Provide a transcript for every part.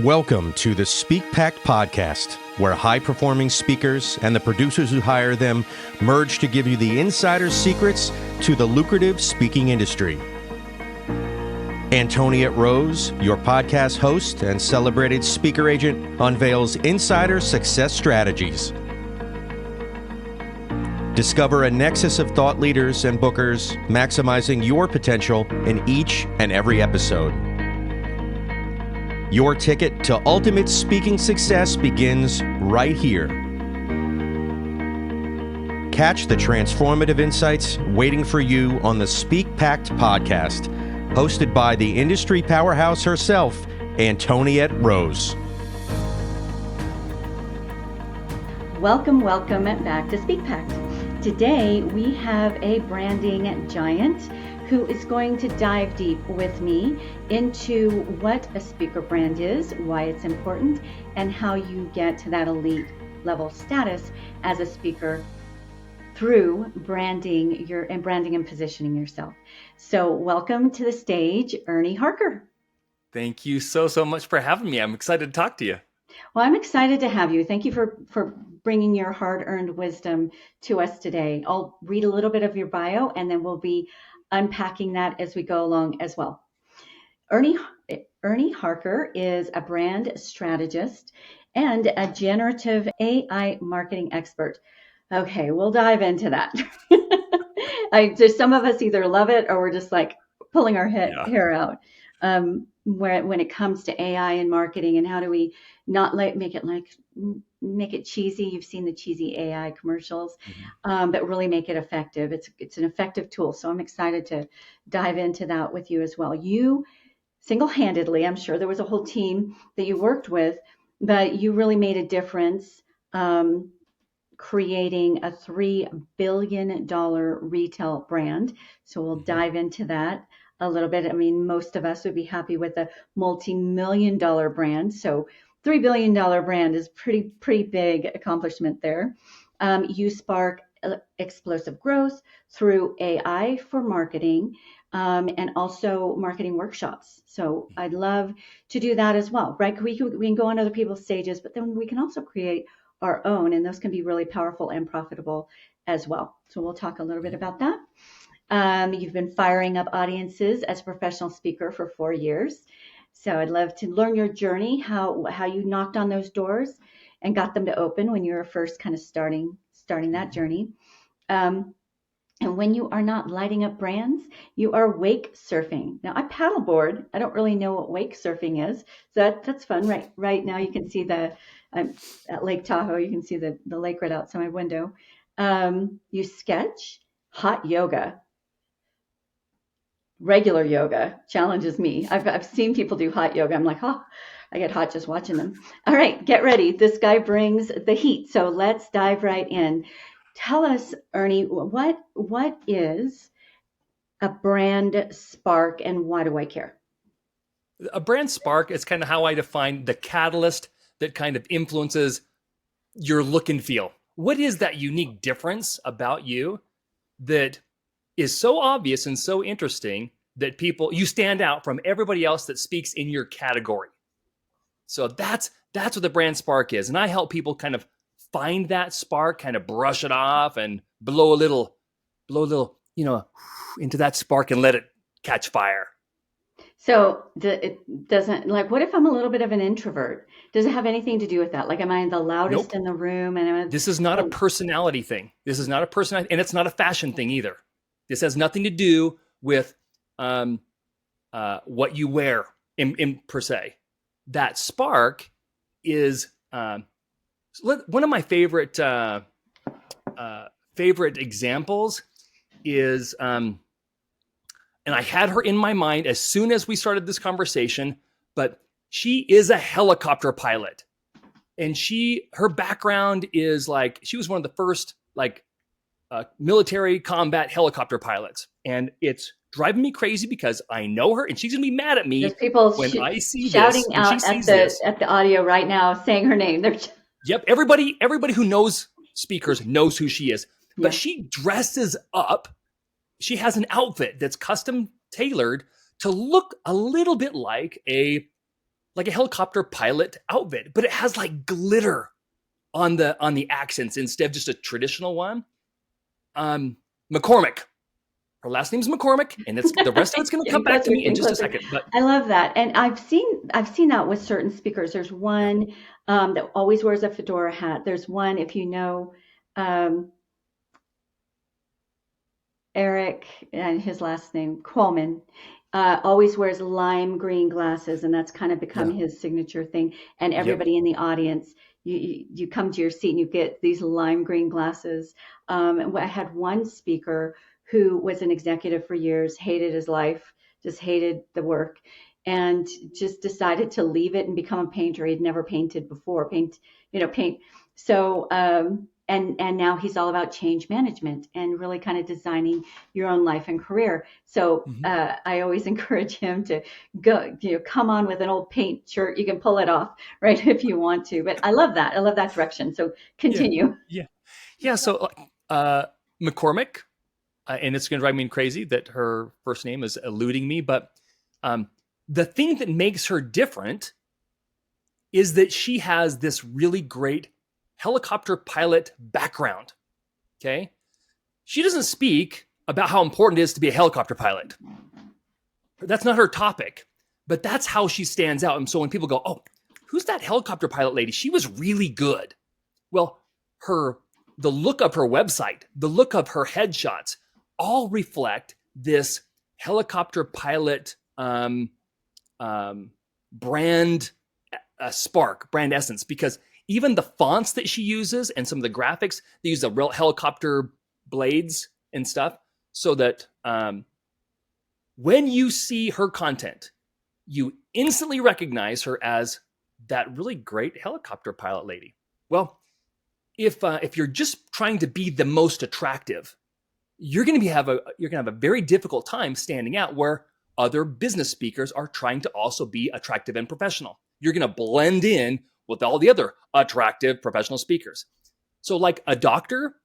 Welcome to the SPEAKPact podcast, where high-performing speakers and the producers who hire them merge to give you the insider secrets to the lucrative speaking industry. Antoniette Rose, your podcast host and celebrated speaker agent, unveils insider success strategies. Discover a nexus of thought leaders and bookers, maximizing your potential in each and every episode. Your ticket to ultimate speaking success begins right here. Catch the transformative insights waiting for you on the SPEAKPact podcast, hosted by the industry powerhouse herself, Antoniette Rose. Welcome back to SPEAKPact. Today we have a branding giant who is going to dive deep with me into what a speaker brand is, why it's important, and how you get to that elite level status as a speaker through branding and positioning yourself. So welcome to the stage, Ernie Harker. Thank you so much for having me. I'm excited to talk to you. Well, I'm excited to have you. Thank you for bringing your hard-earned wisdom to us today. I'll read a little bit of your bio, and then we'll be unpacking that as we go along as well. Ernie Harker is a brand strategist and a generative AI marketing expert. Okay, we'll dive into that. There's some of us either love it or we're just like pulling our hair out when it comes to AI and marketing, and how do we not make it cheesy. You've seen the cheesy AI commercials, but really make it effective. It's an effective tool. So I'm excited to dive into that with you as well. You single-handedly, I'm sure there was a whole team that you worked with, but you really made a difference creating a $3 billion retail brand. So we'll dive into that a little bit. I mean, most of us would be happy with a multi-million-dollar brand. So $3 billion brand is pretty big accomplishment there. You spark explosive growth through AI for marketing and also marketing workshops. So I'd love to do that as well, right? We can go on other people's stages, but then we can also create our own, and those can be really powerful and profitable as well. So we'll talk a little bit about that. You've been firing up audiences as a professional speaker for 4 years. So I'd love to learn your journey, how you knocked on those doors and got them to open when you were first kind of starting that journey. And when you are not lighting up brands, you are wake surfing. Now I paddleboard. I don't really know what wake surfing is. So that's fun. Right now you can see at Lake Tahoe, you can see the lake right outside my window. You sketch. Hot yoga. Regular yoga challenges me. I've seen people do hot yoga. I'm like, I get hot just watching them. All right, get ready. This guy brings the heat. So let's dive right in. Tell us, Ernie, what is a brand spark and why do I care? A brand spark is kind of how I define the catalyst that kind of influences your look and feel. What is that unique difference about you that is so obvious and so interesting that you stand out from everybody else that speaks in your category? So that's what the brand spark is. And I help people kind of find that spark, kind of brush it off and blow a little, into that spark and let it catch fire. So it doesn't, like, what if I'm a little bit of an introvert? Does it have anything to do with that? Like, am I the loudest in the room? And this is not a personality thing. This is not a personality, and it's not a fashion thing either. This has nothing to do with what you wear in per se. That spark is one of my favorite examples is, and I had her in my mind as soon as we started this conversation, but she is a helicopter pilot. And her background is like, she was one of the first military combat helicopter pilots. And it's driving me crazy because I know her and she's going to be mad at me. There's people when I see shouting this, out at the audio right now, saying her name. Yep. Everybody who knows speakers knows who she is, but she dresses up. She has an outfit that's custom tailored to look a little bit like a like a helicopter pilot outfit, but it has like glitter on the accents instead of just a traditional one. McCormick. Her last name's McCormick, and it's the rest of it's going to come back to me in just a second. But I love that, and I've seen that with certain speakers. There's one that always wears a fedora hat. There's one, if you know, Eric and his last name Coleman, always wears lime green glasses, and that's kind of become his signature thing. And everybody in the audience, you come to your seat and you get these lime green glasses. And I had one speaker who was an executive for years, hated his life, just hated the work, and just decided to leave it and become a painter. He'd never painted before, paint. So, and now he's all about change management and really kind of designing your own life and career. So I always encourage him to go, come on with an old paint shirt. You can pull it off, right, if you want to. But I love that. I love that direction. So continue. Yeah. So McCormick. And it's going to drive me crazy that her first name is eluding me. But the thing that makes her different is that she has this really great helicopter pilot background. Okay. She doesn't speak about how important it is to be a helicopter pilot. That's not her topic, but that's how she stands out. And so when people go, oh, who's that helicopter pilot lady? She was really good. Well, the look of her website, the look of her headshots, all reflect this helicopter pilot brand spark, brand essence, because even the fonts that she uses and some of the graphics, they use the real helicopter blades and stuff so that when you see her content, you instantly recognize her as that really great helicopter pilot lady. Well, if you're just trying to be the most attractive, you're going to have a very difficult time standing out where other business speakers are trying to also be attractive and professional. You're going to blend in with all the other attractive professional speakers. So like a doctor,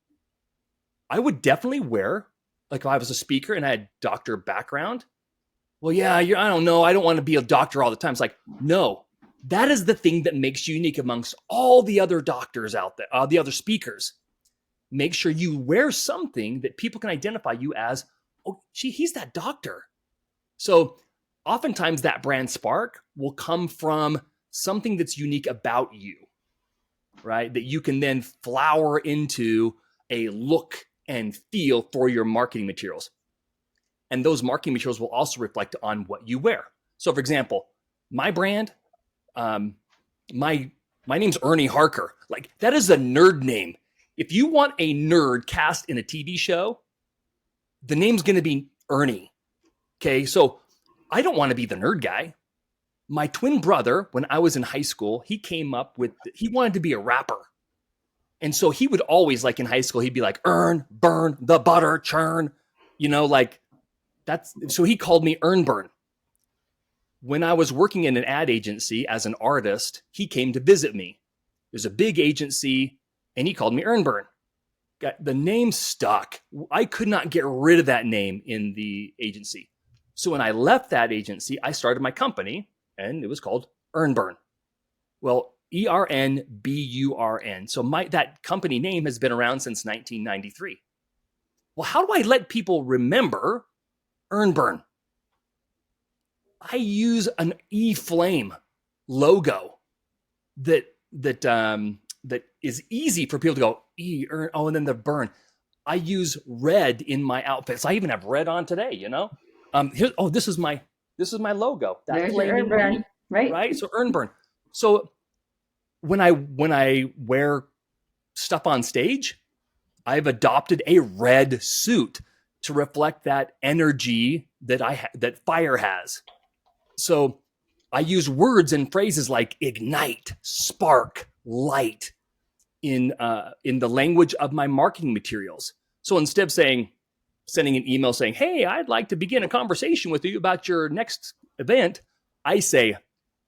I would definitely wear, like if I was a speaker and I had doctor background, well, yeah, I don't know. I don't want to be a doctor all the time. It's like, no, that is the thing that makes you unique amongst all the other doctors out there, the other speakers. Make sure you wear something that people can identify you as, oh, he's that doctor. So oftentimes that brand spark will come from something that's unique about you, right? That you can then flower into a look and feel for your marketing materials. And those marketing materials will also reflect on what you wear. So for example, my brand, my name's Ernie Harker. Like that is a nerd name. If you want a nerd cast in a TV show, the name's going to be Ernie. Okay. So I don't want to be the nerd guy. My twin brother, when I was in high school, he wanted to be a rapper. And so he would always, like in high school, he'd be like, earn, burn, the butter, churn, so he called me Earn Burn. When I was working in an ad agency as an artist, he came to visit me. There's a big agency and he called me Earn Burn. The name stuck. I could not get rid of that name in the agency. So when I left that agency, I started my company and it was called Earn Burn. Well, ERNBURN. So that company name has been around since 1993. Well, how do I let people remember Earn Burn? I use an E-flame logo that is easy for people to go, and then the burn. I use red in my outfits. I even have red on today, this is my logo. There's your Earn Burn, right? Right? So Earn Burn. So when I wear stuff on stage, I've adopted a red suit to reflect that energy that fire has. So I use words and phrases like ignite, spark, light in the language of my marketing materials. So instead of sending an email saying, hey, I'd like to begin a conversation with you about your next event, I say,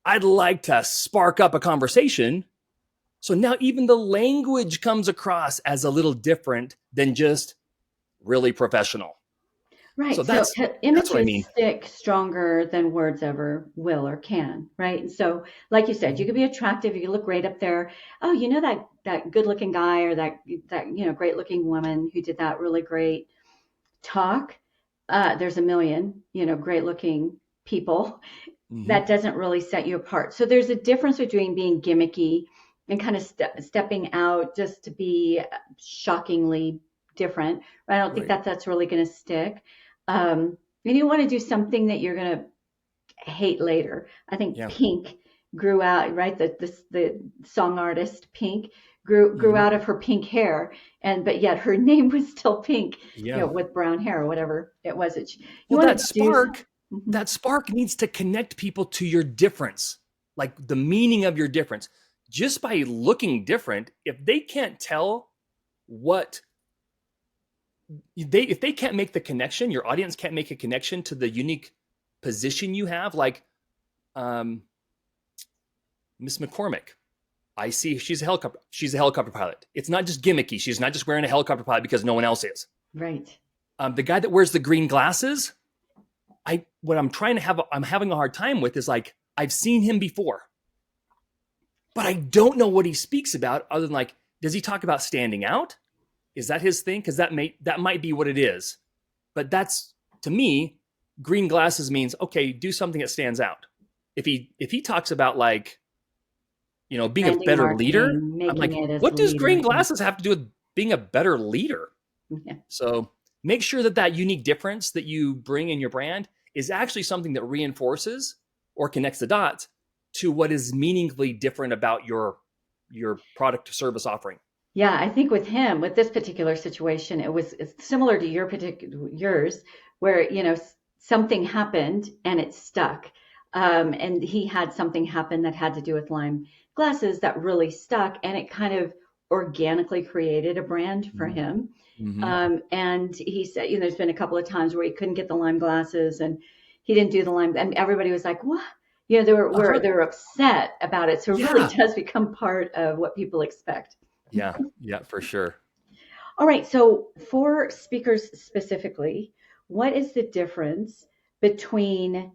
I'd like to spark up a conversation. So now even the language comes across as a little different than just really professional. Right. So So that's what I images mean. stick stronger than words ever will or can, right? And so, like you said, you could be attractive, you look great up there. Oh, you know that good-looking guy or that great-looking woman who did that really great talk. There's a million, great-looking people. Hmm. That doesn't really set you apart. So there's a difference between being gimmicky and kind of stepping out just to be shockingly different. I don't think Right. that's really going to stick. And you want to do something that you're going to hate later. I think Yeah. Pink grew out, right? The song artist Pink grew Hmm. out of her pink hair, but yet her name was still Pink, Yeah. with brown hair or whatever it was. You Well, want to do something. that spark needs to connect people to your difference, like the meaning of your difference. Just by looking different, if they can't tell what if they can't make the connection, your audience can't make a connection to the unique position you have, like um, Miss McCormick. I see she's a helicopter pilot. It's not just gimmicky. She's not just wearing a helicopter pilot because no one else is. Right. The guy that wears the green glasses, I'm having a hard time with is like, I've seen him before, but I don't know what he speaks about other than like, does he talk about standing out? Is that his thing? Because that might be what it is. But that's, to me, green glasses means, okay, do something that stands out. If he talks about like, being a Branding, better leader, marketing, I'm making like, it as what a does leader. green glasses have to do with being a better leader? Yeah. So make sure that unique difference that you bring in your brand is actually something that reinforces or connects the dots to what is meaningfully different about your product or service offering. Yeah, I think with this particular situation, it's similar to yours, where something happened and it stuck, and he had something happen that had to do with Lyme glasses that really stuck, and it kind of organically created a brand for him. Mm-hmm. And he said, there's been a couple of times where he couldn't get the Lyme glasses, and he didn't do the Lyme, and everybody was like, "What?" They were upset about it. So it really Yeah. does become part of what people expect. Yeah. Yeah, for sure. All right. So for speakers specifically, what is the difference between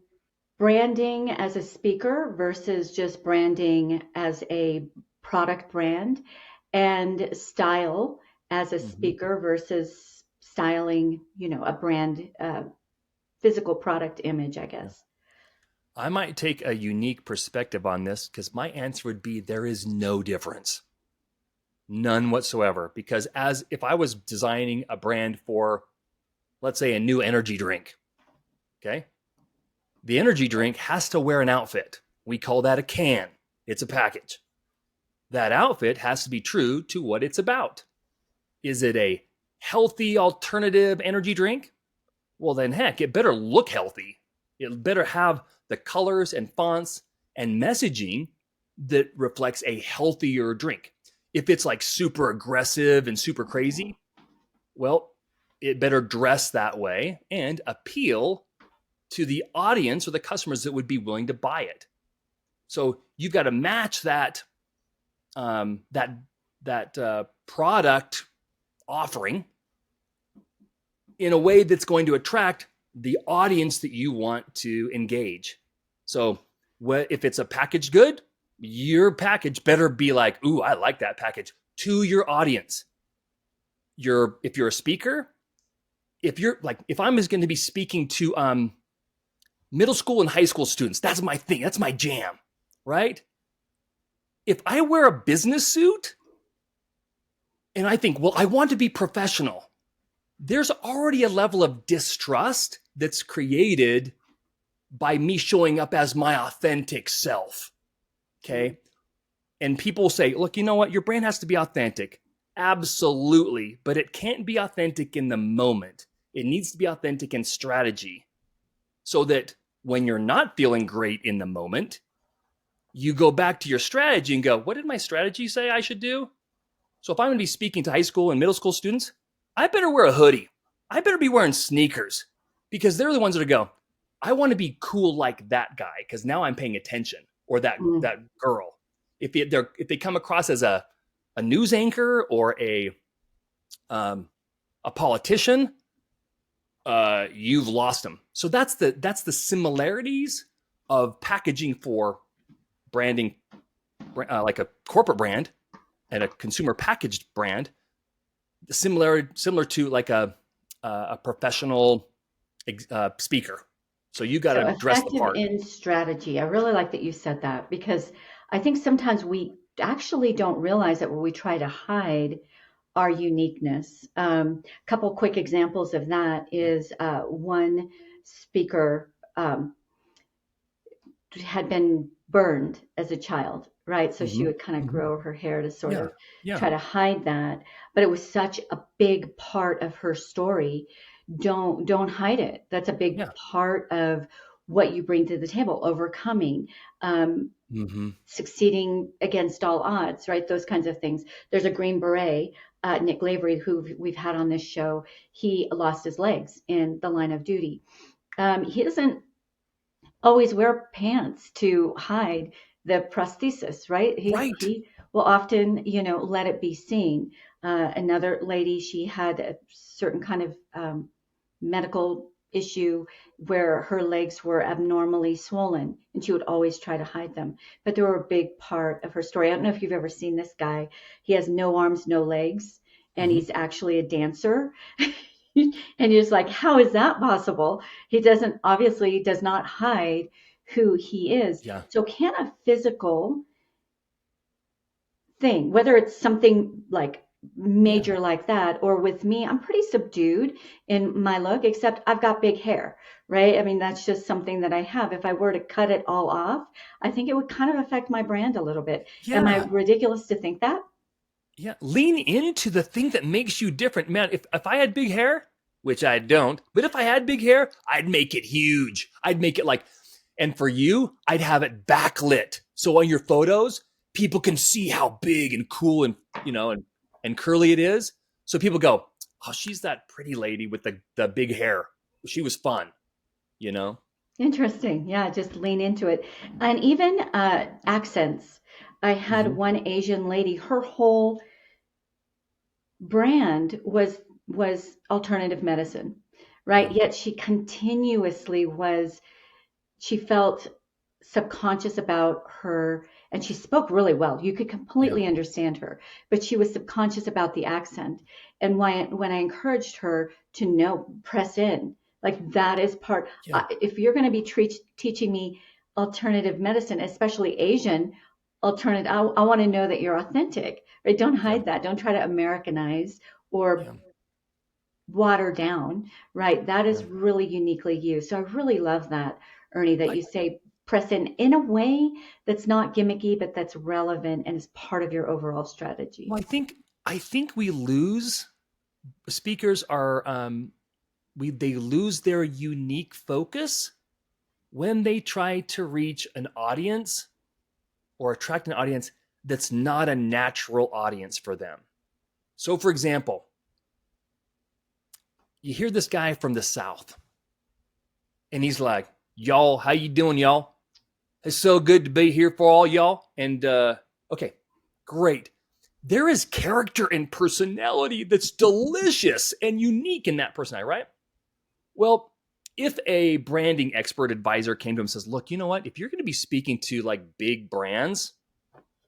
branding as a speaker versus just branding as a product brand, and style as a Mm-hmm. speaker versus styling, a brand, physical product image, I Yeah. guess. I might take a unique perspective on this because my answer would be there is no difference. None whatsoever. Because as if I was designing a brand for, let's say, a new energy drink, okay? The energy drink has to wear an outfit. We call that a can. It's a package. That outfit has to be true to what it's about. Is it a healthy alternative energy drink? Well, then heck, it better look healthy. It better have the colors and fonts and messaging that reflects a healthier drink. If it's like super aggressive and super crazy, well, it better dress that way and appeal to the audience or the customers that would be willing to buy it. So you've got to match that product offering in a way that's going to attract the audience that you want to engage. So if it's a packaged good, your package better be like, ooh, I like that package, to your audience. If you're a speaker, if I'm just going to be speaking to middle school and high school students, that's my thing, that's my jam, right? If I wear a business suit and I think, well, I want to be professional, there's already a level of distrust that's created by me showing up as my authentic self. Okay. And people say, look, you know what? Your brand has to be authentic. Absolutely. But it can't be authentic in the moment. It needs to be authentic in strategy so that when you're not feeling great in the moment, you go back to your strategy and go, what did my strategy say I should do? So if I'm going to be speaking to high school and middle school students, I better wear a hoodie. I better be wearing sneakers because they're the ones that go, I want to be cool like that guy because now I'm paying attention, or that girl. If they come across as a news anchor or a politician, you've lost them. So that's the similarities of packaging for branding, like a corporate brand and a consumer packaged brand. Similar to like a professional speaker. So you got So to dress the effective part. in strategy. I really like that you said that because I think sometimes we actually don't realize that when we try to hide our uniqueness. A couple quick examples of that is one speaker had been burned as a child, right? So she Mm-hmm. would kind of Mm-hmm. grow her hair to sort Yeah. of Yeah. try to hide that. But it was such a big part of her story. Don't hide it. That's a big Yeah. part of what you bring to the table, overcoming, Mm-hmm. succeeding against all odds, right? Those kinds of things. There's a Green Beret, Nick Lavery, who we've had on this show. He lost his legs in the line of duty. He doesn't always wear pants to hide the prosthesis, right? Right. He will often, let it be seen. Another lady, she had a certain kind of medical issue where her legs were abnormally swollen and she would always try to hide them. But they were a big part of her story. I don't know if you've ever seen this guy. He has no arms, no legs, and Mm-hmm. he's actually a dancer. And you're just like, how is that possible? He does not hide who he is. Yeah. So can a physical thing, whether it's something like Yeah. major like that, or with me, I'm pretty subdued in my look, except I've got big hair, right? I mean, that's just something that I have. If I were to cut it all off, I think it would kind of affect my brand a little bit. Am I Yeah. ridiculous to think that? Yeah. Lean into the thing that makes you different. Man, if I had big hair, which I don't, but if I had big hair, I'd make it huge. I'd make it like, and for you, I'd have it backlit. So on your photos, people can see how big and cool and and curly it is. So people go, oh, she's that pretty lady with the big hair. She was fun, you know? Interesting. Yeah, just lean into it. And even accents. I had Mm-hmm. one Asian lady, her whole brand was alternative medicine, right? Yeah. Yet she continuously was, she felt subconscious about her, and she spoke really well. You could Yeah. completely understand her, but she was subconscious about the accent. And when I encouraged her to know, press in, like that is part. Yeah. If you're going to be teaching me alternative medicine, especially Asian alternative, I want to know that you're authentic, right? Don't Yeah. hide that. Don't try to Americanize or Yeah. water down, right? That Yeah. is really uniquely you. So I really love that, Ernie, that I, you say press in a way that's not gimmicky, but that's relevant and is part of your overall strategy. well, I think we lose speakers are they lose their unique focus when they try to reach an audience or attract an audience that's not a natural audience for them. So for example, you hear this guy from the South and he's like, y'all, how you doing, y'all? It's so good to be here for all y'all. And okay, great. There is character and personality that's delicious and unique in that personality, right? Well, if a branding expert advisor came to him and says, look, you know what? If you're going to be speaking to like big brands,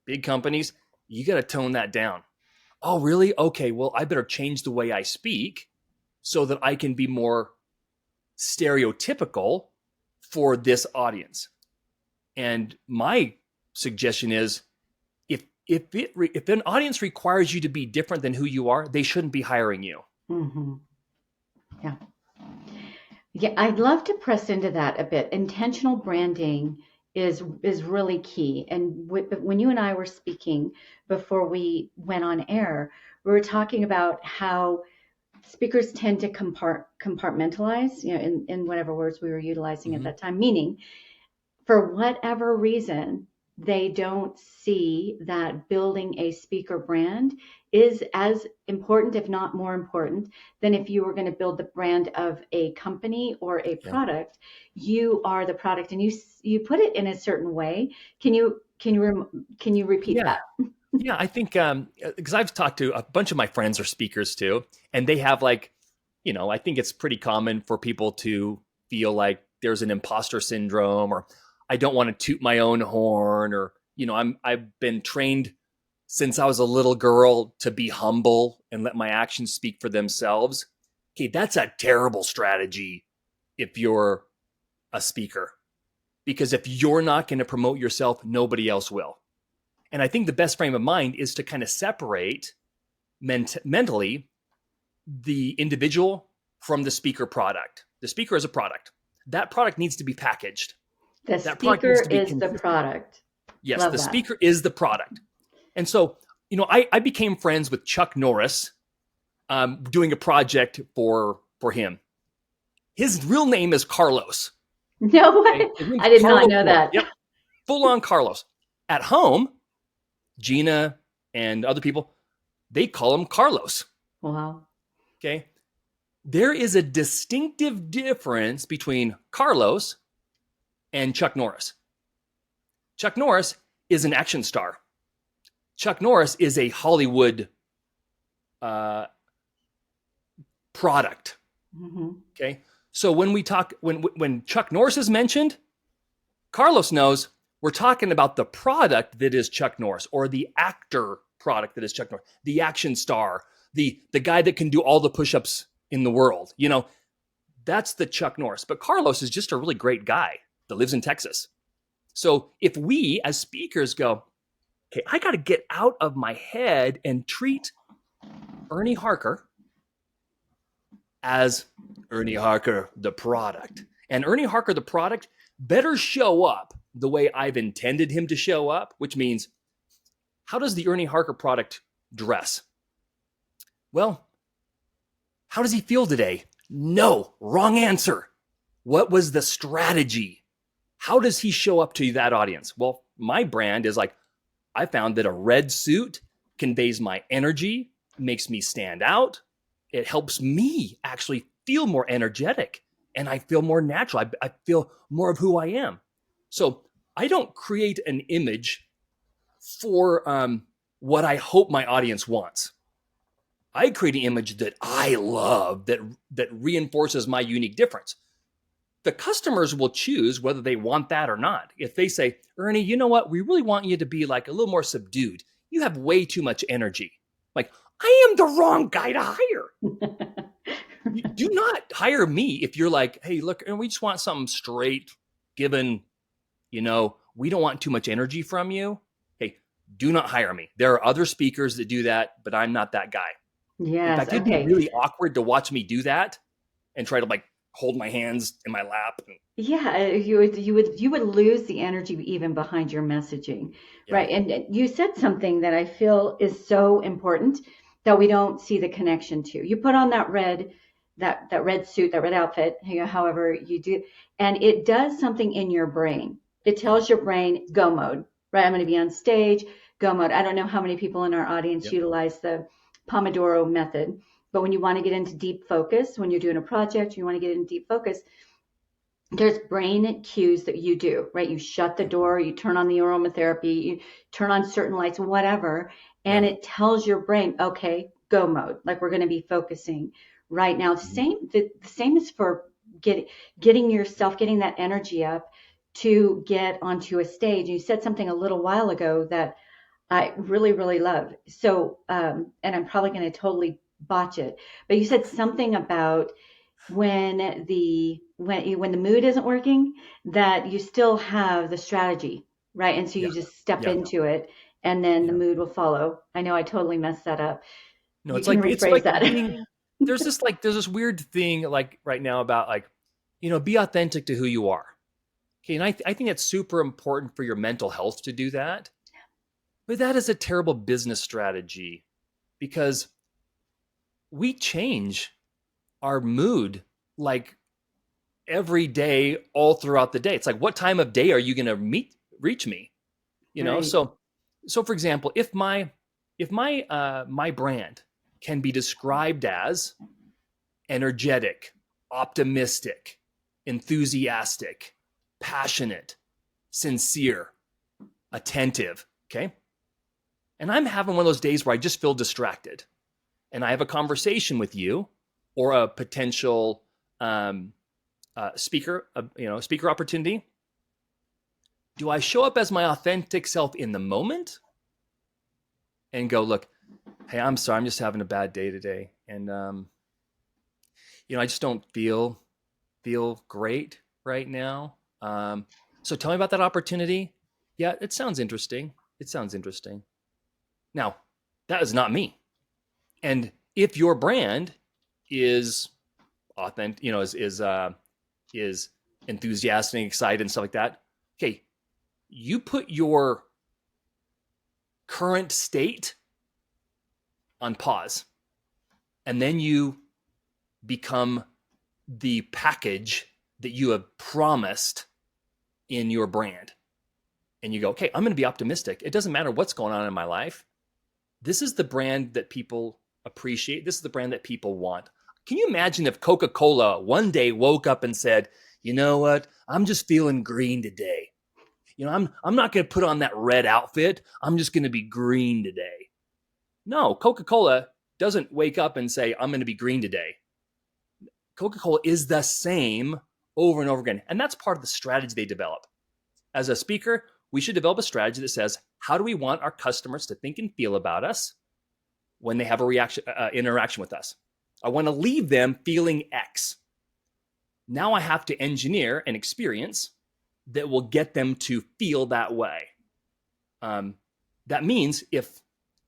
big companies, you got to tone that down. Oh, really? Okay, well, I better change the way I speak so that I can be more stereotypical for this audience. And my suggestion is if an audience requires you to be different than who you are, they shouldn't be hiring you. Mm-hmm. Yeah. Yeah, I'd love to press into that a bit. Intentional branding is really key. And when you and I were speaking before we went on air, we were talking about how speakers tend to compartmentalize, in whatever words we were utilizing at Mm-hmm. that time, meaning for whatever reason, they don't see that building a speaker brand is as important, if not more important, than if you were going to build the brand of a company or a Yeah. product. You are the product, and you put it in a certain way. Can you repeat Yeah. that? Yeah, I think because I've talked to a bunch of my friends are speakers too, and they have like I think it's pretty common for people to feel like there's an imposter syndrome, or I don't want to toot my own horn, or, I've been trained since I was a little girl to be humble and let my actions speak for themselves. Okay, that's a terrible strategy if you're a speaker, because if you're not going to promote yourself, nobody else will. And I think the best frame of mind is to kind of separate mentally the individual from the speaker product. The speaker is a product. That product needs to be packaged. The That product speaker needs to be is the product. Yes, Love the that. speaker is the product. And so, I became friends with Chuck Norris, doing a project for him. His real name is Carlos. No Okay? way. His name's I did not Carlos know Moore. that. Yep, full on Carlos. At home, Gina and other people, they call him Carlos. Wow. Okay. There is a distinctive difference between Carlos and Chuck Norris. Chuck Norris is an action star. Chuck Norris is a Hollywood product. Mm-hmm. Okay. So when we talk, when Chuck Norris is mentioned, Carlos knows we're talking about the product that is Chuck Norris, or the actor product that is Chuck Norris, the action star, the guy that can do all the push-ups in the world. That's the Chuck Norris. But Carlos is just a really great guy that lives in Texas. So if we as speakers go, okay, I got to get out of my head and treat Ernie Harker as Ernie Harker, the product. And Ernie Harker, the product, better show up the way I've intended him to show up, which means, how does the Ernie Harker product dress? Well, how does he feel today? No, wrong answer. What was the strategy? How does he show up to that audience? Well, my brand is like, I found that a red suit conveys my energy, makes me stand out. It helps me actually feel more energetic, and I feel more natural. I feel more of who I am. So I don't create an image for what I hope my audience wants. I create an image that I love, that reinforces my unique difference. The customers will choose whether they want that or not. If they say, Ernie, you know what? We really want you to be like a little more subdued. You have way too much energy. Like, I am the wrong guy to hire. Do not hire me if you're like, hey, look, and we just want something straight, given, we don't want too much energy from you. Hey, do not hire me. There are other speakers that do that, but I'm not that guy. Yes. In fact, it'd be really awkward to watch me do that and try to hold my hands in my lap. Yeah, you would lose the energy even behind your messaging, Yeah. right? And you said something that I feel is so important that we don't see the connection to. You put on that red suit, that red outfit, however you do, and it does something in your brain. It tells your brain, go mode, right? I'm going to be on stage, go mode. I don't know how many people in our audience utilize the Pomodoro method, but when you want to get into deep focus, when you're doing a project, you want to get into deep focus, there's brain cues that you do, right? You shut the door, you turn on the aromatherapy, you turn on certain lights, whatever, and it tells your brain, okay, go mode, like we're going to be focusing right now. The same is for getting yourself, getting that energy up to get onto a stage. You said something a little while ago that I really, really love. So, and I'm probably going to totally botch it, but you said something about when the mood isn't working, that you still have the strategy, right? And so you just step into it, and then the mood will follow. I know I totally messed that up. No, You it's can like rephrase that. there's this weird thing right now about be authentic to who you are. Okay, and I think it's super important for your mental health to do that. But that is a terrible business strategy, because we change our mood every day, all throughout the day. It's like, what time of day are you going to reach me? Right. So for example, if my brand can be described as energetic, optimistic, enthusiastic, passionate, sincere, attentive, okay? And I'm having one of those days where I just feel distracted, and I have a conversation with you, or a potential speaker opportunity, do I show up as my authentic self in the moment and go, look, hey, I'm sorry, I'm just having a bad day today, and I just don't feel great right now. So tell me about that opportunity. Yeah, it sounds interesting. Now, that is not me. And if your brand is authentic, is enthusiastic and excited and stuff like that, okay, you put your current state on pause, and then you become the package that you have promised in your brand. And you go, okay, I'm going to be optimistic. It doesn't matter what's going on in my life. This is the brand that people appreciate. This is the brand that people want. Can you imagine if Coca-Cola one day woke up and said, you know what? I'm just feeling green today. I'm not going to put on that red outfit. I'm just going to be green today. No, Coca-Cola doesn't wake up and say, I'm going to be green today. Coca-Cola is the same over and over again. And that's part of the strategy they develop. As a speaker, we should develop a strategy that says, how do we want our customers to think and feel about us when they have a interaction with us? I want to leave them feeling X. Now I have to engineer an experience that will get them to feel that way. That means if,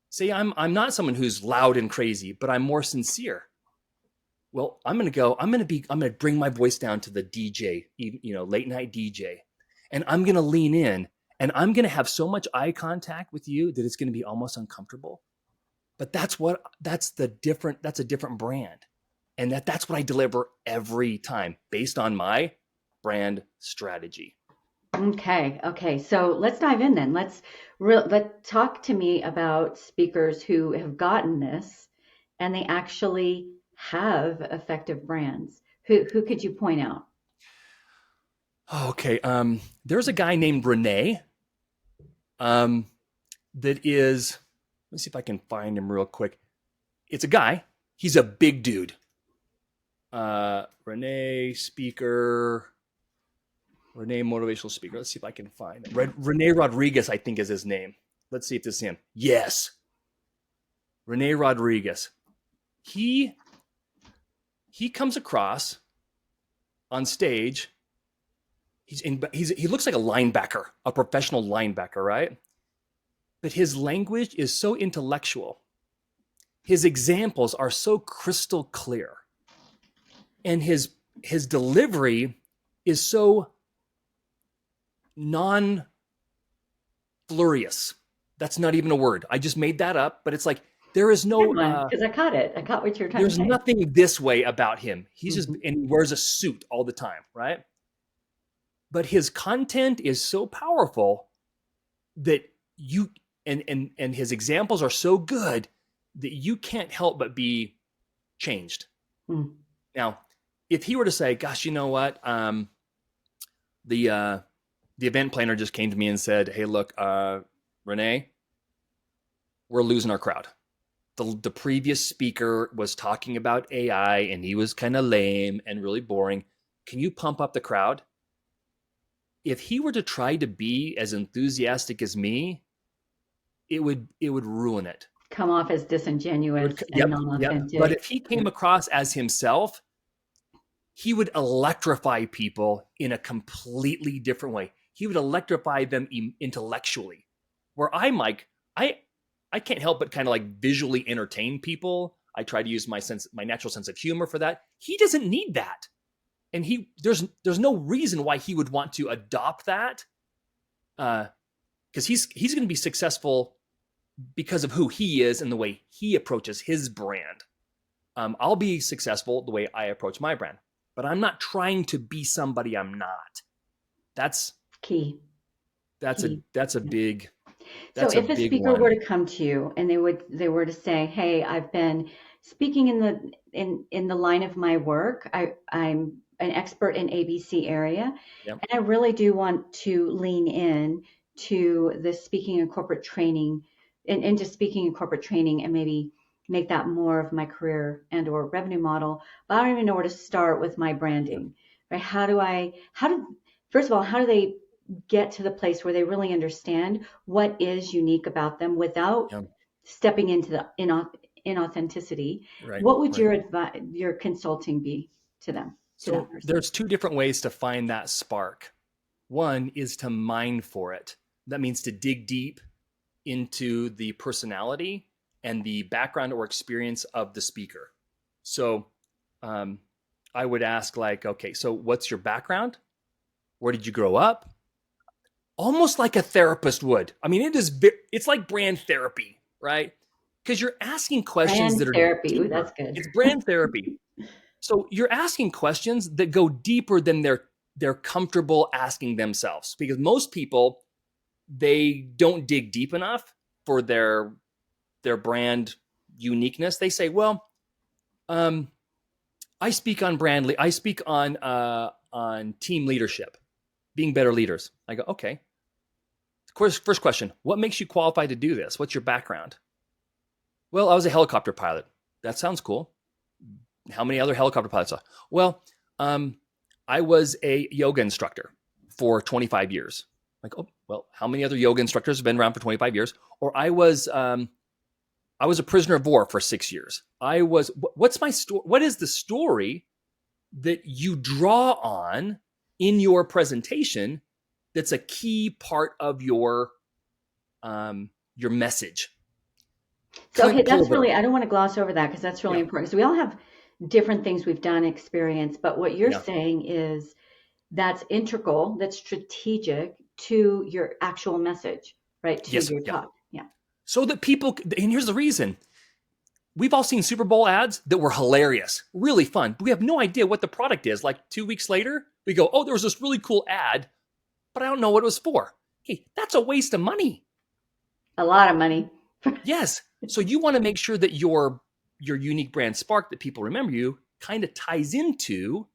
say, I'm not someone who's loud and crazy, but I'm more sincere. Well, I'm going to bring my voice down to the DJ, late night DJ, and I'm going to lean in, and I'm going to have so much eye contact with you that it's going to be almost uncomfortable. But that's a different brand. And that's what I deliver every time based on my brand strategy. Okay. So let's dive in then. Let's talk to me about speakers who have gotten this and they actually have effective brands. Who could you point out? Okay. There's a guy named Renee. That is, let me see if I can find him real quick. It's a guy. He's a big dude. Renee motivational speaker. Let's see if I can find him. Renee Rodriguez, I think, is his name. Let's see if this is him. Yes. Renee Rodriguez. He comes across on stage. He looks like a linebacker, a professional linebacker, right? But his language is so intellectual. His examples are so crystal clear. And his delivery is so non-flurious. That's not even a word. I just made that up, but it's like there is no... Because I caught it. I caught what you're trying to say. There's nothing this way about him. He's just, and he wears a suit all the time, right? But his content is so powerful that you... And his examples are so good that you can't help but be changed. Now, if he were to say, gosh, you know what? The event planner just came to me and said, hey, look, Renee, we're losing our crowd. The previous speaker was talking about AI and he was kind of lame and really boring. Can you pump up the crowd? If he were to try to be as enthusiastic as me, it would ruin it. Come off as disingenuous and non-authentic. But if he came across as himself, he would electrify people in a completely different way. He would electrify them intellectually. Where I can't help but kind of like visually entertain people. I try to use my natural sense of humor for that. He doesn't need that. And there's no reason why he would want to adopt that. Because he's going to be successful because of who he is and the way he approaches his brand. I'll be successful the way I approach my brand, but I'm not trying to be somebody I'm not. That's key. That's a big. So if a speaker were to come to you and they were to say, "Hey, I've been speaking in the line of my work. I'm an expert in ABC area, and I really do want to lean in to the speaking and corporate training, into speaking and corporate training, and maybe make that more of my career and or revenue model, but I don't even know where to start with my branding, right? First of all, how do they get to the place where they really understand what is unique about them without Yeah. stepping into the inauthenticity? Right. What would Right. your consulting be to them, to that So person? there's two different ways to find that spark. One is to mine for it. That means to dig deep into the personality and the background or experience of the speaker. So um, I would ask, like, okay, so what's your background? Where did you grow up? Almost like a therapist would. I mean, it's like brand therapy, right? Because you're asking questions Brand that are therapy. Ooh, that's deeper. good. It's brand therapy. So you're asking questions that go deeper than they're comfortable asking themselves. Because most people, they don't dig deep enough for their brand uniqueness. They say, "Well, um, I speak on I speak on team leadership, being better leaders." I go, "Okay." Of course, first question: what makes you qualified to do this? What's your background? Well, I was a helicopter pilot. That sounds cool. How many other helicopter pilots are? Well, I was a yoga instructor for 25 years. Like, oh, well, how many other yoga instructors have been around for 25 years? Or I was a prisoner of war for 6 years. What's my story? What is the story that you draw on in your presentation that's a key part of your message? So, okay, Pull that's them. really, I don't want to gloss over that because that's really Yeah. important. So we all have different things we've done, experience, but what you're Yeah. saying is that's integral, that's strategic to your actual message, right? To Yes. your Yeah. talk. Yeah. So that people, and here's the reason. We've all seen Super Bowl ads that were hilarious, really fun, but we have no idea what the product is. Like 2 weeks later, we go, oh, there was this really cool ad, but I don't know what it was for. Hey, that's a waste of money. A lot of money. Yes. So you want to make sure that your unique brand spark that people remember you kind of ties into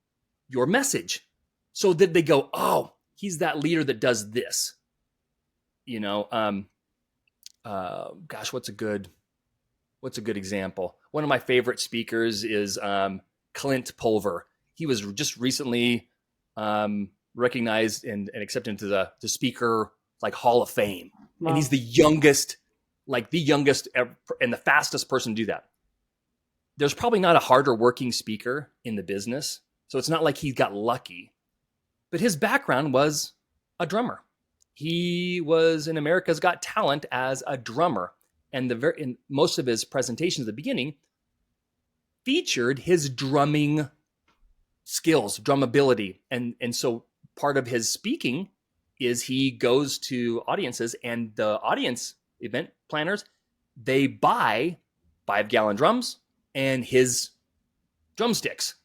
your message so that they go, oh, he's that leader that does this. You know, gosh, what's a good example? One of my favorite speakers is Clint Pulver. He was just recently recognized and accepted into the speaker like Hall of Fame, and he's Well, the youngest, ever, and the fastest person to do that. There's probably not a harder working speaker in the business, so it's not like he got lucky. But his background was a drummer. He was in America's Got Talent as a drummer, and in most of his presentations at the beginning featured his drumming skills, drum ability, and so part of his speaking is he goes to audiences, and the audience event planners, they buy 5-gallon drums and his drumsticks.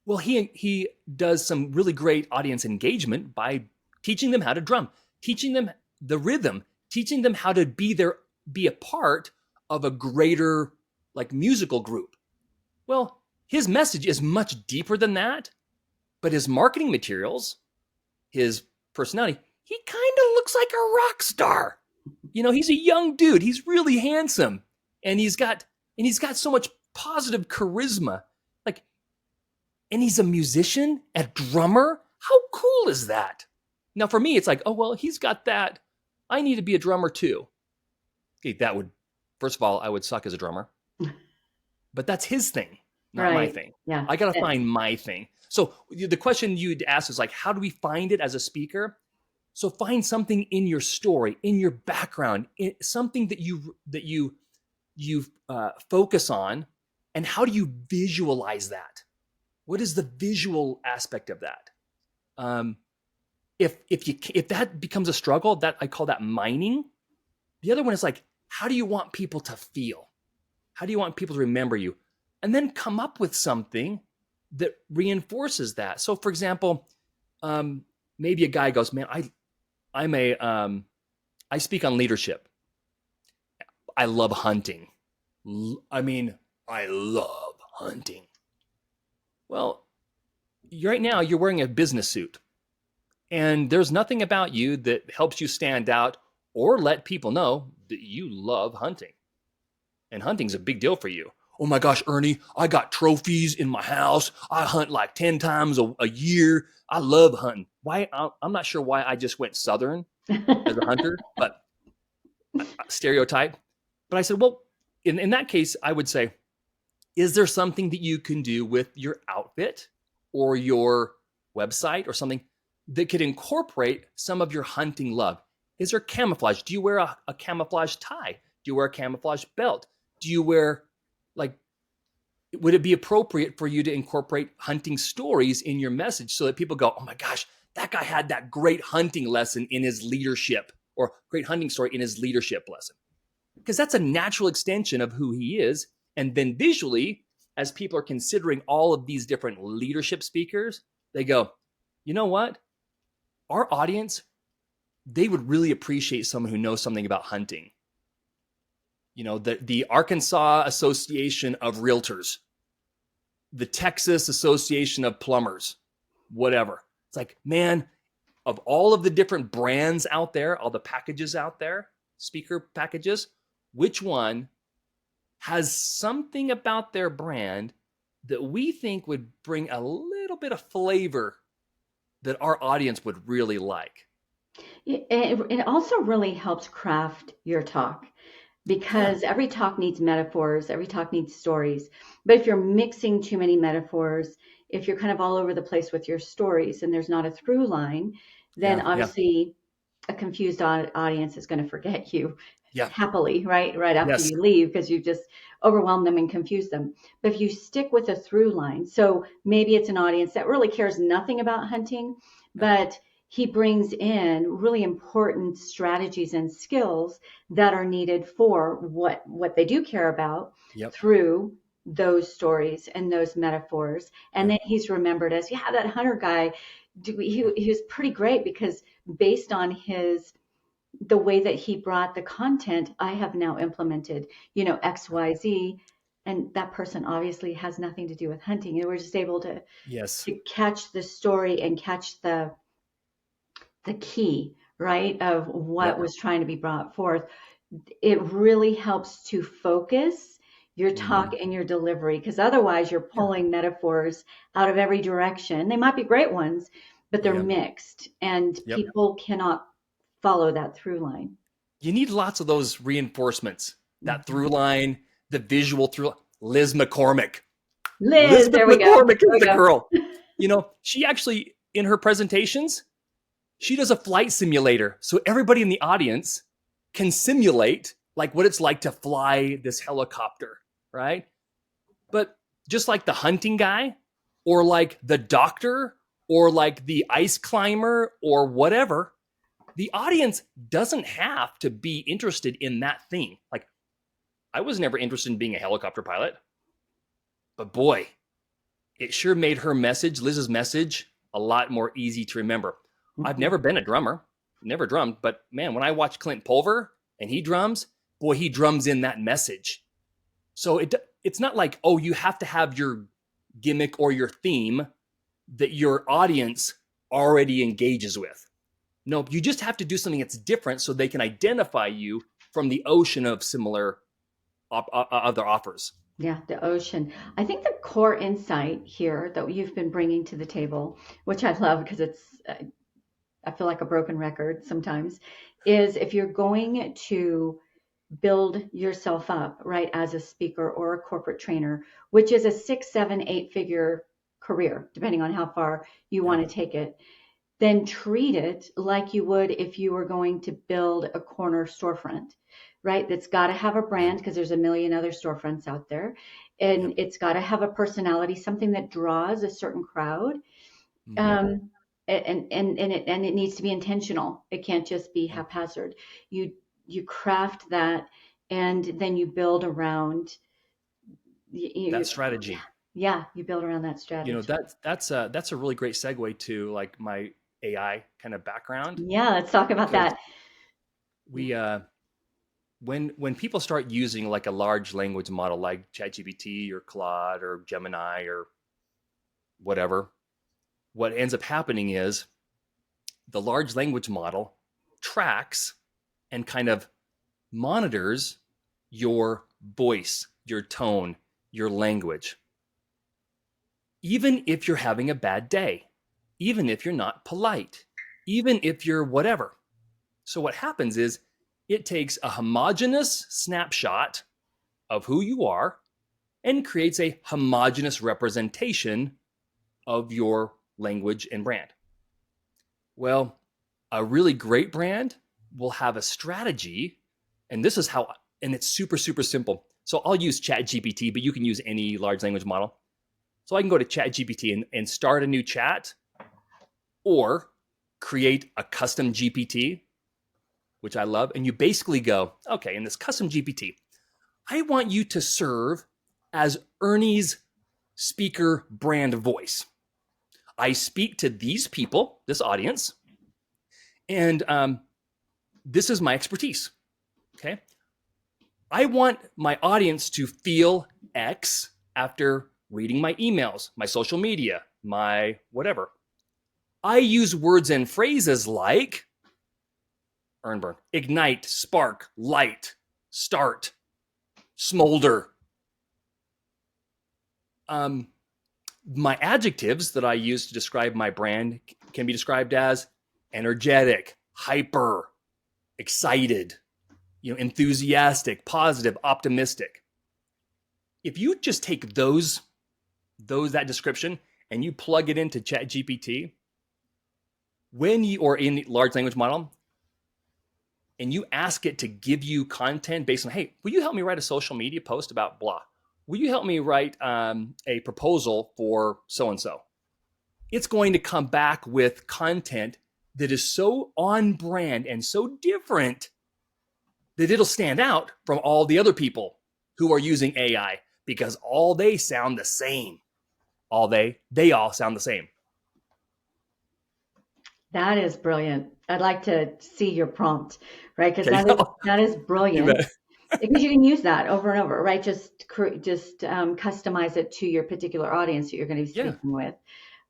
Well, he does some really great audience engagement by teaching them how to drum, teaching them the rhythm, teaching them how to be a part of a greater like musical group. Well, his message is much deeper than that, but his marketing materials, his personality, he kind of looks like a rock star. You know, he's a young dude. He's really handsome, and he's got so much positive charisma. Like, and he's a musician, a drummer. How cool is that? Now, for me, it's like, oh, well, he's got that. I need to be a drummer too. Okay, first of all, I would suck as a drummer, but that's his thing, not my right. thing. Yeah. I got to find my thing. So the question you'd ask is like, how do we find it as a speaker? So find something in your story, in your background, something that you focus on, and how do you visualize that? What is the visual aspect of that? If that becomes a struggle, that I call that mining. The other one is like, how do you want people to feel? How do you want people to remember you? And then come up with something that reinforces that. So, for example, maybe a guy goes, "Man, I speak on leadership. I love hunting. I love hunting." Well, right now you're wearing a business suit, and there's nothing about you that helps you stand out or let people know that you love hunting. and hunting's a big deal for you. Oh my gosh, Ernie, I got trophies in my house. I hunt like 10 times a year. I love hunting. Why? I'm not sure why I just went Southern as a hunter, but stereotype. But I said, well, in that case, I would say, is there something that you can do with your outfit or your website or something that could incorporate some of your hunting love? Is there camouflage? Do you wear a camouflage tie? Do you wear a camouflage belt? Do you wear, like, would it be appropriate for you to incorporate hunting stories in your message so that people go, oh my gosh, that guy had that great hunting lesson in his leadership, or great hunting story in his leadership lesson? Because that's a natural extension of who he is. And then visually, as people are considering all of these different leadership speakers, they go, you know what? Our audience, they would really appreciate someone who knows something about hunting. You know, the Arkansas Association of Realtors, the Texas Association of Plumbers, whatever. It's like, man, of all of the different brands out there, all the packages out there, speaker packages, which one has something about their brand that we think would bring a little bit of flavor that our audience would really like? It also really helps craft your talk, because every talk needs metaphors, every talk needs stories. But if you're mixing too many metaphors, if you're kind of all over the place with your stories and there's not a through line, then obviously a confused audience is going to forget you happily, right after you leave, because you just overwhelm them and confuse them. But if you stick with a through line, so maybe it's an audience that really cares nothing about hunting, but he brings in really important strategies and skills that are needed for what they do care about through those stories and those metaphors. And then he's remembered as, that hunter guy, he was pretty great, because based on the way that he brought the content, I have now implemented, XYZ. And that person obviously has nothing to do with hunting. And we're just able to catch the story and catch the key, right, of what was trying to be brought forth. It really helps to focus your talk and your delivery, because otherwise you're pulling metaphors out of every direction. They might be great ones, but they're mixed, and people cannot follow that through line. You need lots of those reinforcements, that through line, the visual through. Liz McCormick. Liz, there we McCormick go. is the girl. She actually, in her presentations, she does a flight simulator. So everybody in the audience can simulate like what it's like to fly this helicopter, right? But just like the hunting guy, or like the doctor, or like the ice climber, or whatever, the audience doesn't have to be interested in that thing. Like, I was never interested in being a helicopter pilot, but boy, it sure made her message, Liz's message, a lot more easy to remember. I've never been a drummer, never drummed, but man, when I watch Clint Pulver and he drums, boy, he drums in that message. So it's not like, oh, you have to have your gimmick or your theme that your audience already engages with. No, you just have to do something that's different so they can identify you from the ocean of similar other offers. Yeah, the ocean. I think the core insight here that you've been bringing to the table, which I love because I feel like a broken record sometimes, is if you're going to build yourself up, right, as a speaker or a corporate trainer, which is a 6, 7, 8-figure career, depending on how far you want to take it, then treat it like you would if you were going to build a corner storefront, right? That's got to have a brand, because there's a million other storefronts out there. And it's got to have a personality, something that draws a certain crowd. And it needs to be intentional. It can't just be haphazard. You craft that, and then you build around that strategy. Yeah, you build around that strategy. That's a really great segue to like my AI kind of background. Yeah, let's talk about that. We when people start using like a large language model like ChatGPT or Claude or Gemini or whatever, what ends up happening is the large language model tracks and kind of monitors your voice, your tone, your language. Even if you're having a bad day, even if you're not polite, even if you're whatever. So what happens is it takes a homogeneous snapshot of who you are and creates a homogeneous representation of your language and brand. Well, a really great brand will have a strategy, and this is how, and it's super, super simple. So I'll use ChatGPT, but you can use any large language model. So I can go to ChatGPT and start a new chat, or create a custom GPT, which I love. And you basically go, okay, in this custom GPT, I want you to serve as Ernie's speaker brand voice. I speak to these people, this audience, and this is my expertise. Okay. I want my audience to feel X after reading my emails, my social media, my whatever. I use words and phrases like earn, burn, ignite, spark, light, start, smolder. My adjectives that I use to describe my brand can be described as energetic, hyper, excited, enthusiastic, positive, optimistic. If you just take that description and you plug it into ChatGPT, or in large language model, and you ask it to give you content based on, hey, will you help me write a social media post about blah? Will you help me write a proposal for so-and-so? It's going to come back with content that is so on brand and so different that it'll stand out from all the other people who are using AI, because all they sound the same. They all sound the same. That is brilliant. I'd like to see your prompt, right? Because Okay, that is you brilliant. bet. Because you can use that over and over, right? Just customize it to your particular audience that you're going to be Yeah. speaking with.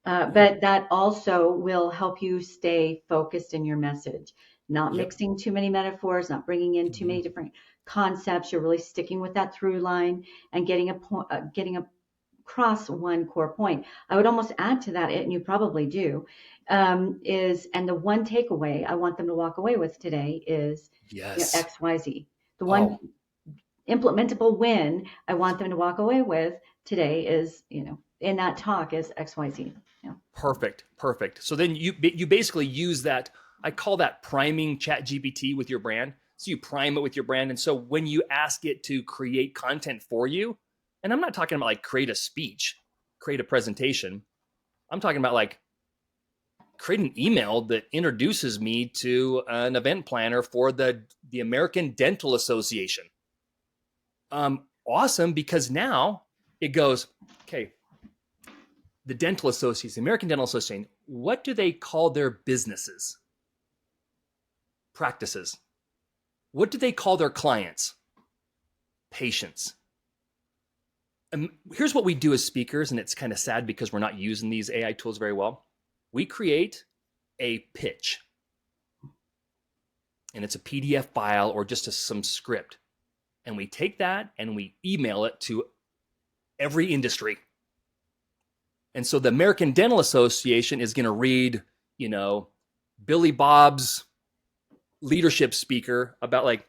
But that also will help you stay focused in your message, not Yep. mixing too many metaphors, not bringing in too many different concepts. You're really sticking with that through line and getting across one core point. I would almost add to that, and you probably do, and the one takeaway I want them to walk away with today is Yes. XYZ. The one implementable win I want them to walk away with today is, in that talk is XYZ. Yeah. Perfect. So then you basically use that. I call that priming ChatGPT with your brand. So you prime it with your brand. And so when you ask it to create content for you, and I'm not talking about like create a speech, create a presentation. I'm talking about like create an email that introduces me to an event planner for the American Dental Association. Awesome, because now it goes, okay, the Dental Association, the American Dental Association, what do they call their businesses? Practices. What do they call their clients? Patients. Here's what we do as speakers, and it's kind of sad because we're not using these AI tools very well. We create a pitch, and it's a PDF file or just some script. And we take that and we email it to every industry. And so the American Dental Association is going to read, Billy Bob's leadership speaker about like,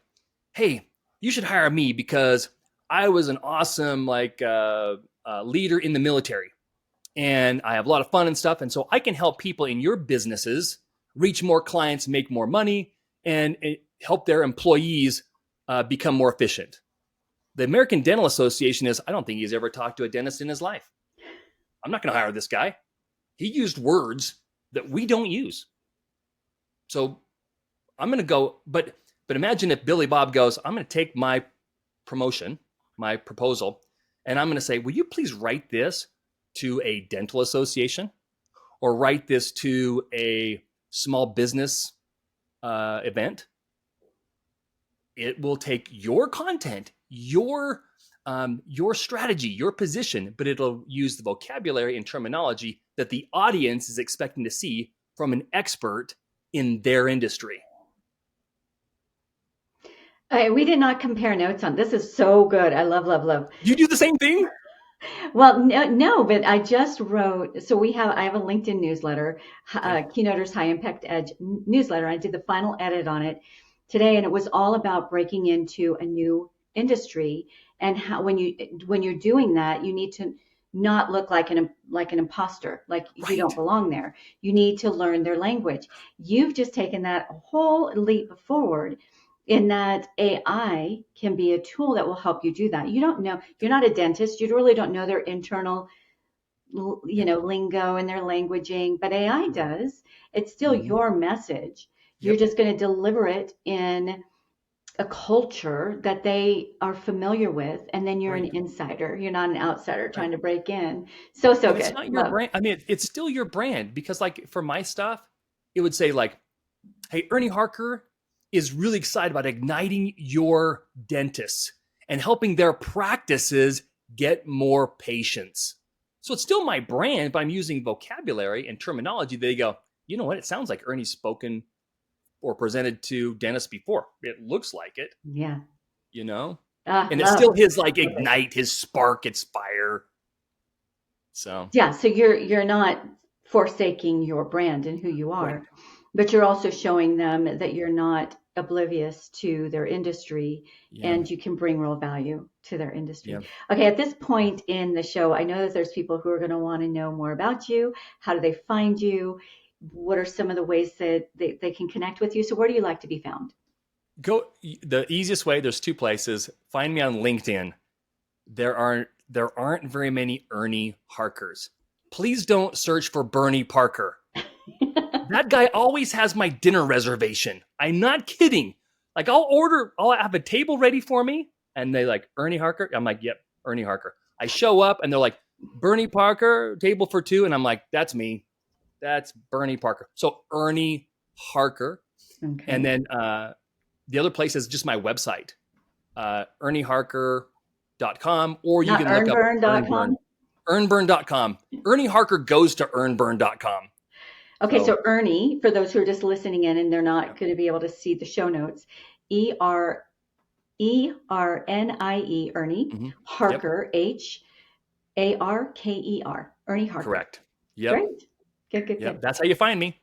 hey, you should hire me because I was an awesome leader in the military, and I have a lot of fun and stuff. And so I can help people in your businesses reach more clients, make more money, and help their employees become more efficient. The American Dental Association I don't think he's ever talked to a dentist in his life. I'm not going to hire this guy. He used words that we don't use. So I'm going to go, but imagine if Billy Bob goes, I'm going to take my promotion, my proposal, and I'm going to say, will you please write this to a dental association, or write this to a small business event? It will take your content, your strategy, your position, but it'll use the vocabulary and terminology that the audience is expecting to see from an expert in their industry. We did not compare notes on this. Is so good. I love, love, love. You do the same thing? Well, no, but I just wrote. So I have a LinkedIn newsletter, Keynoters High Impact Edge newsletter. I did the final edit on it today, and it was all about breaking into a new industry and how when you're doing that, you need to not look like an imposter, like you don't Right. belong there. You need to learn their language. You've just taken that a whole leap forward in that AI can be a tool that will help you do that. You don't know, you're not a dentist, you really don't know their internal, Yep. lingo and their languaging, but AI does. It's still Mhm. your message. You're Yep. just going to deliver it in a culture that they are familiar with, and then you're an Right. insider. You're not an outsider Right. trying to break in. So, so And it's good. not your Love. brand. I mean, it's still your brand because, like, for my stuff, it would say, like, hey, Ernie Harker is really excited about igniting your dentists and helping their practices get more patients. So it's still my brand, but I'm using vocabulary and terminology. They go, you know what? It sounds like Ernie's spoken or presented to dentists before. It looks like it, Yeah. you know? Ah, And it's love. still his, like, Love it. ignite, his spark, its fire. So, Yeah, so you're not forsaking your brand and who you right. are, but you're also showing them that you're not oblivious to their industry Yeah. and you can bring real value to their Yeah. industry. Okay, at this point in the show, I know that there's people who are going to want to know more about you. How do they find you? What are some of the ways that they can connect with you? So where do you like to be found? Go the easiest way, there's two places. Find me on LinkedIn. There aren't very many Ernie Harkers. Please don't search for Bernie Parker. That guy always has my dinner reservation. I'm not kidding. Like, I'll have a table ready for me, and they like, Ernie Harker. I'm like, yep, Ernie Harker. I show up and they're like, Bernie Parker, table for two, and I'm like, that's me. That's Bernie Parker. So Ernie Harker, and Okay. then the other place is just my website, ernieharker.com, or you Not can look up Earnburn. earnburn.com? Earnburn.com. Ernie Harker goes to earnburn.com. Okay, So, so Ernie, for those who are just listening in and they're not going to be able to see the show notes, ERNIE, Ernie, mhm. Yep, Harker, HARKER, Ernie Harker. correct. Yep, Great. Good, good, yep. good. That's how you find me.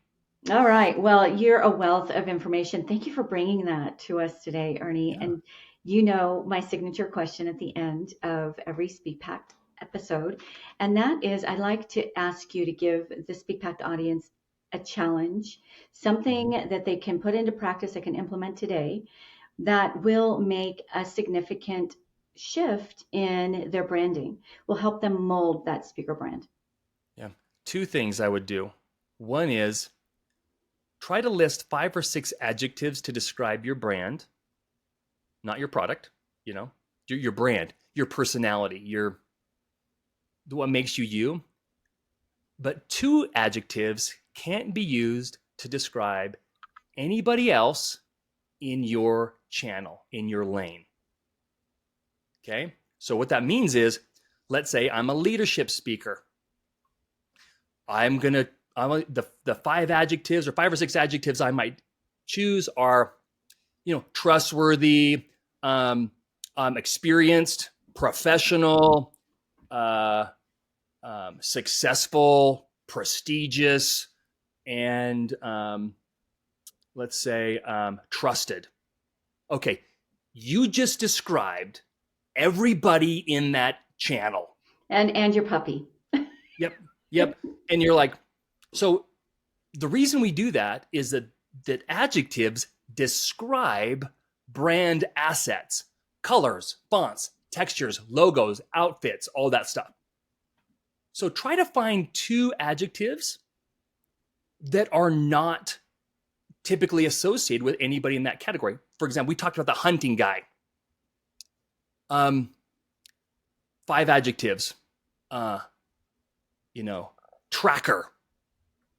All right. Well, you're a wealth of information. Thank you for bringing that to us today, Ernie. Yeah. And you know my signature question at the end of every SpeakPact episode, and that is I'd like to ask you to give the SpeakPact audience a challenge, something Mhm. that they can put into practice, they can implement today that will make a significant shift in their branding, will help them mold that speaker brand. Yeah. Two things I would do. One is try to list 5 or 6 adjectives to describe your brand, not your product, your brand, your personality, what makes you you. But 2 adjectives can't be used to describe anybody else in your channel, in your lane. Okay? So what that means is, let's say I'm a leadership speaker. The 5 adjectives or 5 or 6 adjectives I might choose are, trustworthy, experienced, professional, uh, successful, prestigious, and let's say trusted. Okay, you just described everybody in that channel. And your puppy. Yep, yep. And you're like, so the reason we do that is that adjectives describe brand assets, colors, fonts, textures, logos, outfits, all that stuff. So try to find 2 adjectives that are not typically associated with anybody in that category. For example, we talked about the hunting guy. 5 adjectives. Tracker,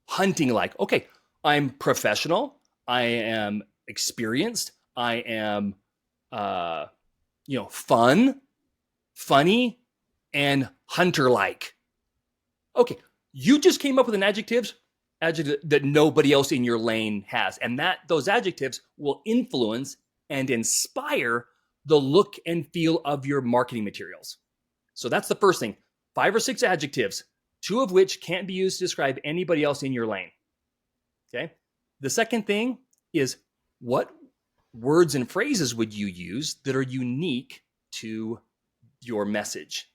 hunting like. Okay, I'm professional. I am experienced. I am, fun, funny, and hunter-like. Okay, you just came up with an adjective that nobody else in your lane has, and those adjectives will influence and inspire the look and feel of your marketing materials. So that's the first thing. 5 or 6 adjectives, 2 of which can't be used to describe anybody else in your lane. Okay. The second thing is, what words and phrases would you use that are unique to your message?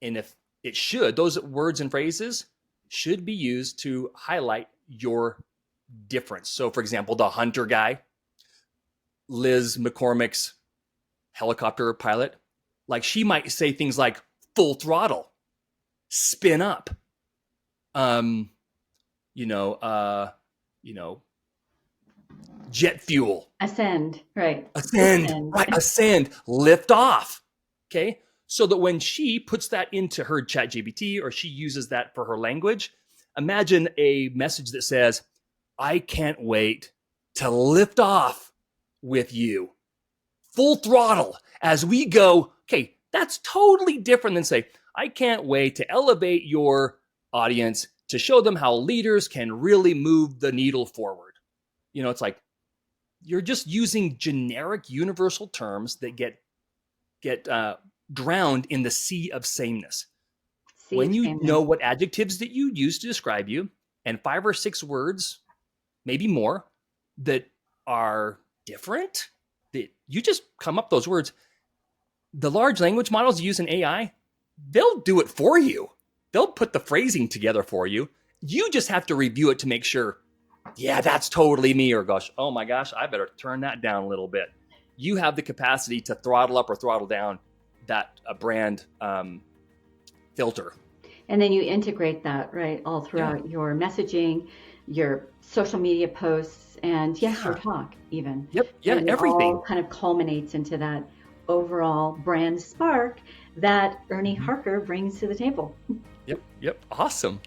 And if it should, those words and phrases should be used to highlight your difference. So, for example, the hunter guy, Liz McCormick's helicopter pilot, like she might say things like full throttle, spin up, jet fuel, Ascend, right? ascend, lift off. Okay, so that when she puts that into her ChatGPT or she uses that for her language, imagine a message that says, "I can't wait to lift off with you, full throttle as we go." Okay, that's totally different than say, "I can't wait to elevate your audience to show them how leaders can really move the needle forward." It's like you're just using generic universal terms that get drowned in the sea of sameness. When you know what adjectives that you use to describe you, and 5 or 6 words, maybe more, that are different, that you just come up those words. The large language models used in AI, they'll do it for you. They'll put the phrasing together for you. You just have to review it to make sure, yeah, that's totally me, or gosh, oh my gosh, I better turn that down a little bit. You have the capacity to throttle up or throttle down that brand filter. And then you integrate that, right, all throughout your messaging, your social media posts, and your talk even. And everything. All kind of culminates into that overall brand spark that Ernie Harker brings to the table. Yep. Awesome.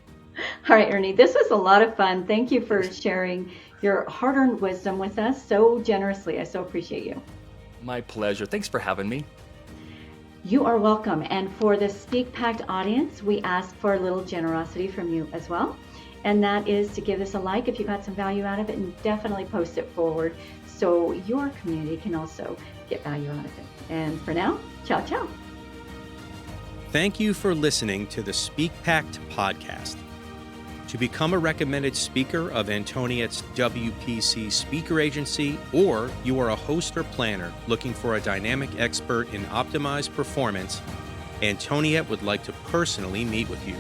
All right, Ernie, this was a lot of fun. Thank you for sharing your hard-earned wisdom with us so generously. I so appreciate you. My pleasure. Thanks for having me. You are welcome. And for the SpeakPact audience, we ask for a little generosity from you as well. And that is to give this a like if you got some value out of it, and definitely post it forward so your community can also get value out of it. And for now, ciao, ciao. Thank you for listening to the SpeakPact podcast. To become a recommended speaker of Antoniette's WPC speaker agency, or you are a host or planner looking for a dynamic expert in optimized performance, Antoniette would like to personally meet with you.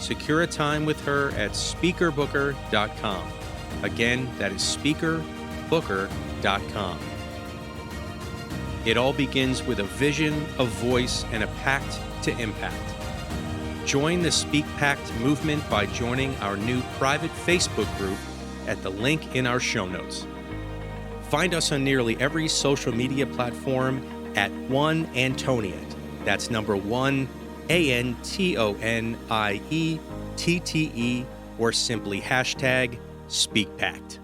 Secure a time with her at speakerbooker.com. Again, that is speakerbooker.com. It all begins with a vision, a voice, and a pact to impact. Join the SpeakPact movement by joining our new private Facebook group at the link in our show notes. Find us on nearly every social media platform at One Antoniette. That's number 1, ANTONIETTE, or simply #SpeakPact.